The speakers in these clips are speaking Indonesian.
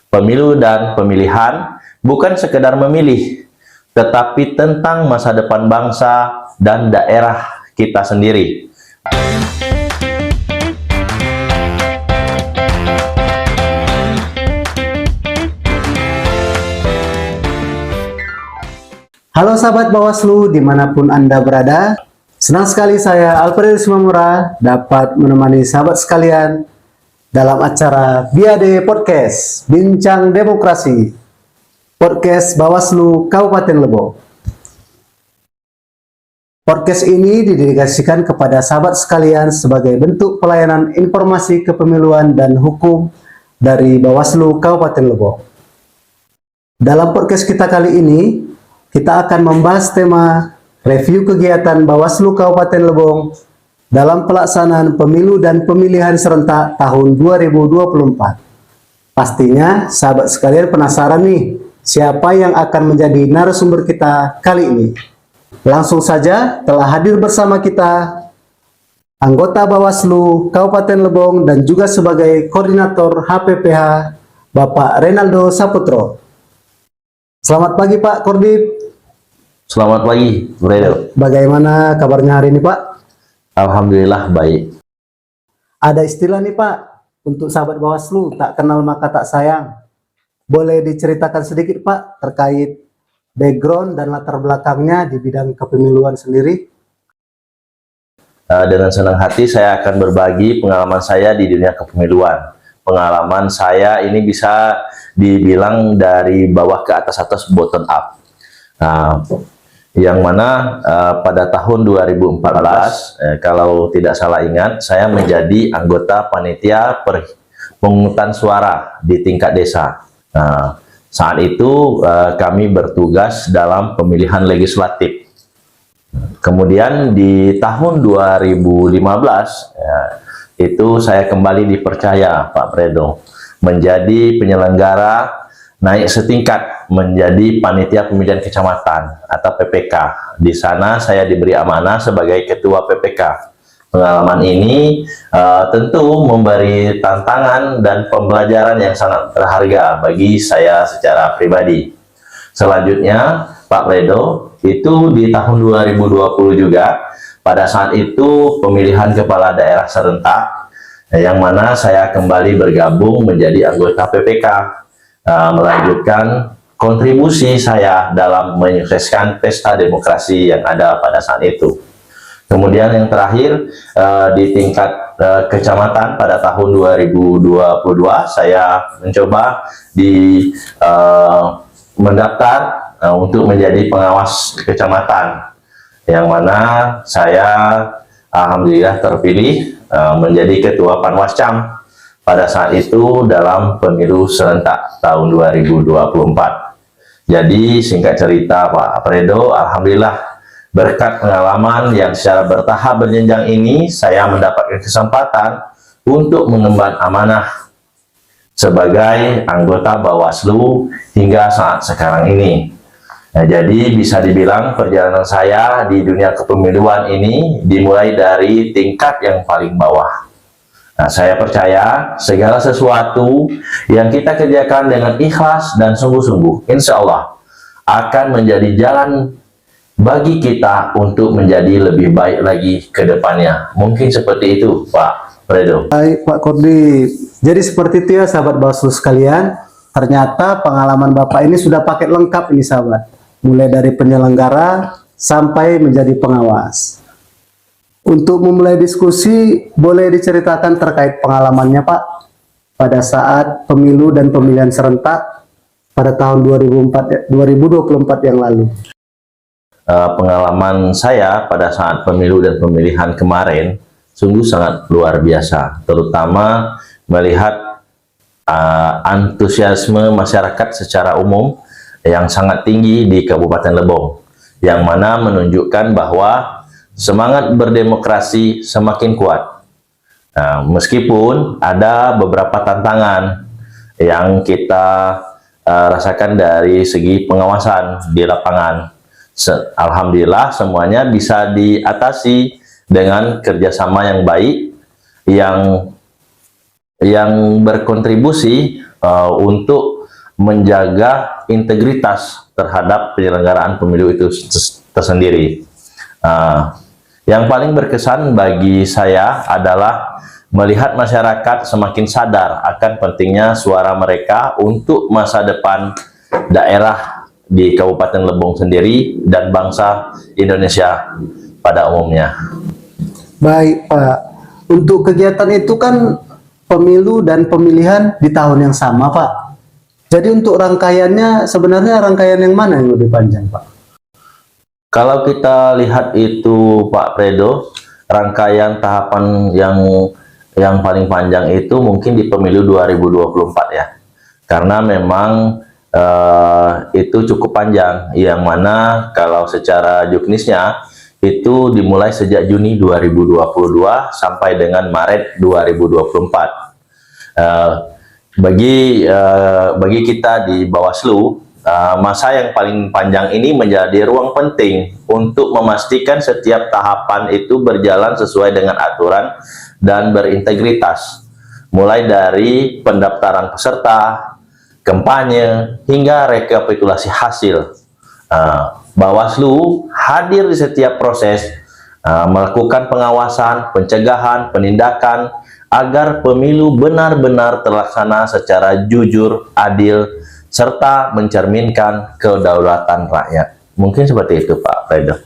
Pemilu dan pemilihan bukan sekedar memilih, tetapi tentang masa depan bangsa dan daerah kita sendiri. Halo sahabat Bawaslu dimanapun Anda berada, senang sekali saya Alfredo Simamura dapat menemani sahabat sekalian dalam acara BAD Podcast, Bincang Demokrasi, Podcast Bawaslu Kabupaten Lebong. Podcast ini didedikasikan kepada sahabat sekalian sebagai bentuk pelayanan informasi kepemiluan dan hukum dari Bawaslu Kabupaten Lebong. Dalam podcast kita kali ini, kita akan membahas tema review kegiatan Bawaslu Kabupaten Lebong dalam pelaksanaan pemilu dan pemilihan serentak tahun 2024. Pastinya sahabat sekalian penasaran nih, siapa yang akan menjadi narasumber kita kali ini. Langsung saja telah hadir bersama kita anggota Bawaslu Kabupaten Lebong dan juga sebagai koordinator HPPH Bapak Renaldo Saputro. Selamat pagi Pak Kordip. Selamat pagi, Fredo. Bagaimana kabarnya hari ini Pak? Alhamdulillah baik. Ada istilah nih Pak, untuk sahabat Bawaslu, tak kenal maka tak sayang. Boleh diceritakan sedikit Pak terkait background dan latar belakangnya di bidang kepemiluan sendiri? Dengan senang hati saya akan berbagi pengalaman saya di dunia kepemiluan. Pengalaman saya ini bisa dibilang dari bawah ke atas bottom up. Yang mana pada tahun 2014, kalau tidak salah ingat, saya menjadi anggota panitia pemungutan suara di tingkat desa. Saat itu kami bertugas dalam pemilihan legislatif. Kemudian di tahun 2015, itu saya kembali dipercaya Pak Fredo menjadi penyelenggara, naik setingkat menjadi panitia pemilihan kecamatan atau PPK. Di sana saya diberi amanah sebagai ketua PPK. Pengalaman ini tentu memberi tantangan dan pembelajaran yang sangat berharga bagi saya secara pribadi. Selanjutnya Pak Fredo, itu di tahun 2020 juga, pada saat itu pemilihan kepala daerah serentak, yang mana saya kembali bergabung menjadi anggota PPK. Melanjutkan kontribusi saya dalam menyukseskan pesta demokrasi yang ada pada saat itu. Kemudian yang terakhir di tingkat kecamatan pada tahun 2022 saya mencoba mendaftar untuk menjadi pengawas kecamatan, yang mana saya alhamdulillah terpilih menjadi ketua Panwascam pada saat itu dalam pemilu serentak tahun 2024. Jadi singkat cerita Pak Fredo, alhamdulillah berkat pengalaman yang secara bertahap berjenjang ini, saya mendapatkan kesempatan untuk mengemban amanah sebagai anggota Bawaslu hingga saat sekarang ini. Jadi bisa dibilang perjalanan saya di dunia kepemiluan ini dimulai dari tingkat yang paling bawah. Saya percaya segala sesuatu yang kita kerjakan dengan ikhlas dan sungguh-sungguh, insya Allah akan menjadi jalan bagi kita untuk menjadi lebih baik lagi ke depannya. Mungkin seperti itu Pak Fredo. Baik Pak Kordi, jadi seperti itu ya sahabat Bawaslu sekalian. Ternyata pengalaman Bapak ini sudah paket lengkap ini sahabat, mulai dari penyelenggara sampai menjadi pengawas. Untuk memulai diskusi, boleh diceritakan terkait pengalamannya Pak pada saat pemilu dan pemilihan serentak pada tahun 2024 yang lalu. Pengalaman saya pada saat pemilu dan pemilihan kemarin sungguh sangat luar biasa, terutama melihat antusiasme masyarakat secara umum yang sangat tinggi di Kabupaten Lebong, yang mana menunjukkan bahwa semangat berdemokrasi semakin kuat. Meskipun ada beberapa tantangan yang kita rasakan dari segi pengawasan di lapangan. Alhamdulillah semuanya bisa diatasi dengan kerjasama yang baik, yang berkontribusi untuk menjaga integritas terhadap penyelenggaraan pemilu itu tersendiri. Yang paling berkesan bagi saya adalah melihat masyarakat semakin sadar akan pentingnya suara mereka untuk masa depan daerah di Kabupaten Lebong sendiri dan bangsa Indonesia pada umumnya. Baik Pak, untuk kegiatan itu kan pemilu dan pemilihan di tahun yang sama Pak. Jadi untuk rangkaiannya sebenarnya rangkaian yang mana yang lebih panjang Pak? Kalau kita lihat itu Pak Fredo, rangkaian tahapan yang paling panjang itu mungkin di pemilu 2024 ya. Karena memang itu cukup panjang, yang mana kalau secara juknisnya itu dimulai sejak Juni 2022 sampai dengan Maret 2024. Bagi kita di Bawaslu, masa yang paling panjang ini menjadi ruang penting untuk memastikan setiap tahapan itu berjalan sesuai dengan aturan dan berintegritas, mulai dari pendaftaran peserta, kampanye, hingga rekapitulasi hasil. Bawaslu hadir di setiap proses, melakukan pengawasan, pencegahan, penindakan, agar pemilu benar-benar terlaksana secara jujur, adil, serta mencerminkan kedaulatan rakyat. Mungkin seperti itu Pak Fredo.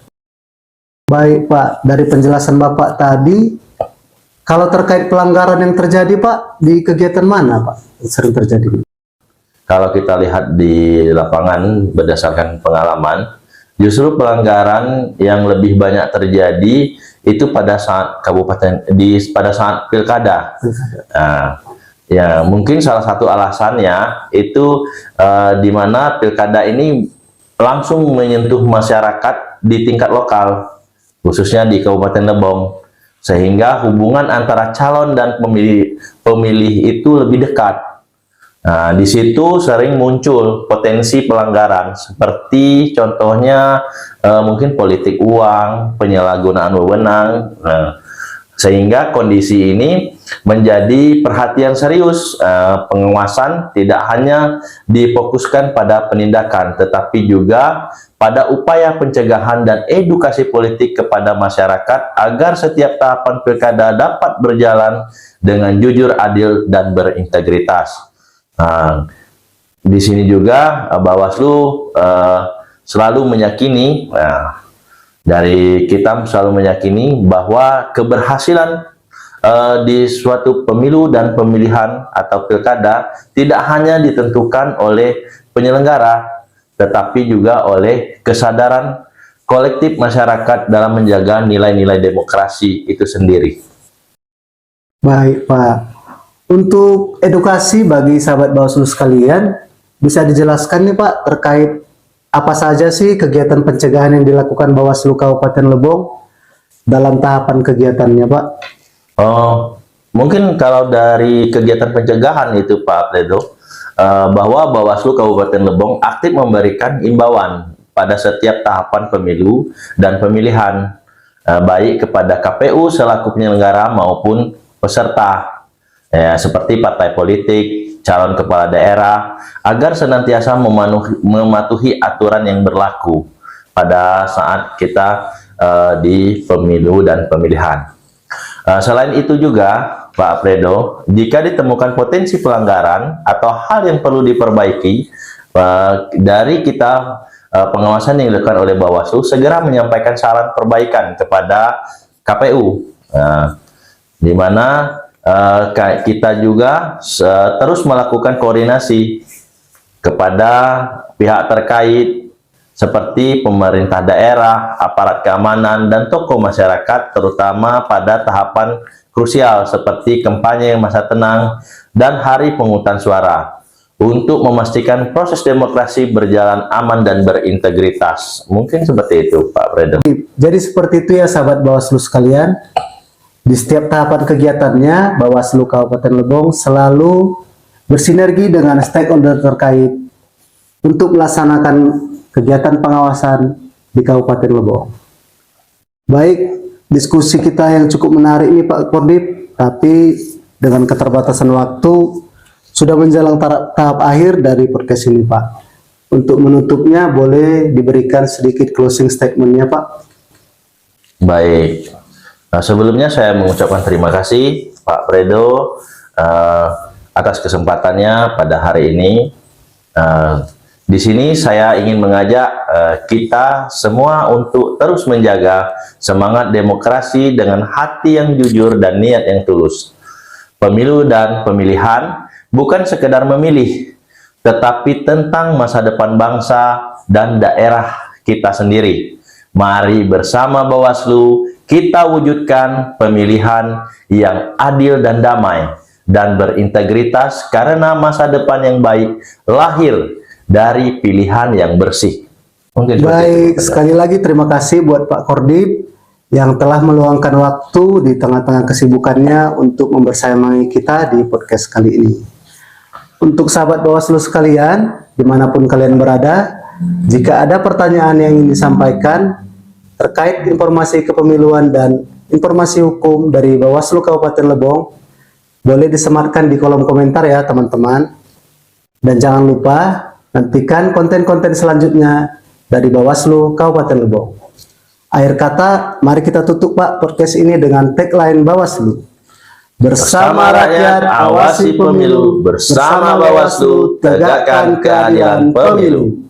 Baik Pak, dari penjelasan Bapak tadi, kalau terkait pelanggaran yang terjadi Pak, di kegiatan mana Pak sering terjadi? Kalau kita lihat di lapangan berdasarkan pengalaman, justru pelanggaran yang lebih banyak terjadi itu pada saat pada saat pilkada. Ya, mungkin salah satu alasannya itu di mana pilkada ini langsung menyentuh masyarakat di tingkat lokal, khususnya di Kabupaten Lebong, sehingga hubungan antara calon dan pemilih itu lebih dekat. Nah, di situ sering muncul potensi pelanggaran, seperti contohnya mungkin politik uang, penyalahgunaan wewenang. Sehingga kondisi ini menjadi perhatian serius. Pengawasan tidak hanya difokuskan pada penindakan, tetapi juga pada upaya pencegahan dan edukasi politik kepada masyarakat agar setiap tahapan pilkada dapat berjalan dengan jujur, adil, dan berintegritas. Di sini juga Bawaslu selalu meyakini, dari kita selalu meyakini bahwa keberhasilan di suatu pemilu dan pemilihan atau pilkada tidak hanya ditentukan oleh penyelenggara, tetapi juga oleh kesadaran kolektif masyarakat dalam menjaga nilai-nilai demokrasi itu sendiri. Baik Pak, untuk edukasi bagi sahabat Bawaslu sekalian, bisa dijelaskan nih Pak terkait apa saja sih kegiatan pencegahan yang dilakukan Bawaslu Kabupaten Lebong dalam tahapan kegiatannya Pak? Mungkin kalau dari kegiatan pencegahan itu Pak Fredo, bahwa Bawaslu Kabupaten Lebong aktif memberikan imbauan pada setiap tahapan pemilu dan pemilihan, baik kepada KPU selaku penyelenggara maupun peserta. Ya, seperti partai politik, calon kepala daerah, agar senantiasa mematuhi aturan yang berlaku pada saat kita di pemilu dan pemilihan. Selain itu juga, Pak Fredo, jika ditemukan potensi pelanggaran atau hal yang perlu diperbaiki, dari kita pengawasan yang dilakukan oleh Bawaslu segera menyampaikan saran perbaikan kepada KPU, di mana kita juga terus melakukan koordinasi kepada pihak terkait seperti pemerintah daerah, aparat keamanan, dan tokoh masyarakat, terutama pada tahapan krusial seperti kampanye masa tenang dan hari pemungutan suara, untuk memastikan proses demokrasi berjalan aman dan berintegritas. Mungkin seperti itu Pak Fredo. Jadi seperti itu ya sahabat Bawaslu sekalian. Di setiap tahapan kegiatannya, Bawaslu Kabupaten Lebong selalu bersinergi dengan stakeholder terkait untuk melaksanakan kegiatan pengawasan di Kabupaten Lebong. Baik, diskusi kita yang cukup menarik ini Pak Kordip, tapi dengan keterbatasan waktu, sudah menjelang tahap akhir dari podcast ini, Pak. Untuk menutupnya, boleh diberikan sedikit closing statement-nya, Pak? Baik. Nah, sebelumnya saya mengucapkan terima kasih Pak Fredo atas kesempatannya pada hari ini. Di sini saya ingin mengajak kita semua untuk terus menjaga semangat demokrasi dengan hati yang jujur dan niat yang tulus. Pemilu dan pemilihan bukan sekedar memilih, tetapi tentang masa depan bangsa dan daerah kita sendiri. Mari bersama Bawaslu kita wujudkan pemilihan yang adil dan damai dan berintegritas, karena masa depan yang baik lahir dari pilihan yang bersih. Mungkin Baik, sekali lagi terima kasih buat Pak Kordib yang telah meluangkan waktu di tengah-tengah kesibukannya untuk membersamai kita di podcast kali ini. Untuk sahabat Bawaslu sekalian, dimanapun kalian berada, jika ada pertanyaan yang ingin disampaikan terkait informasi kepemiluan dan informasi hukum dari Bawaslu Kabupaten Lebong, boleh disematkan di kolom komentar ya teman-teman. Dan jangan lupa nantikan konten-konten selanjutnya dari Bawaslu Kabupaten Lebong. Akhir kata, mari kita tutup Pak podcast ini dengan tagline Bawaslu. Bersama rakyat awasi pemilu, bersama Bawaslu tegakkan keadilan pemilu.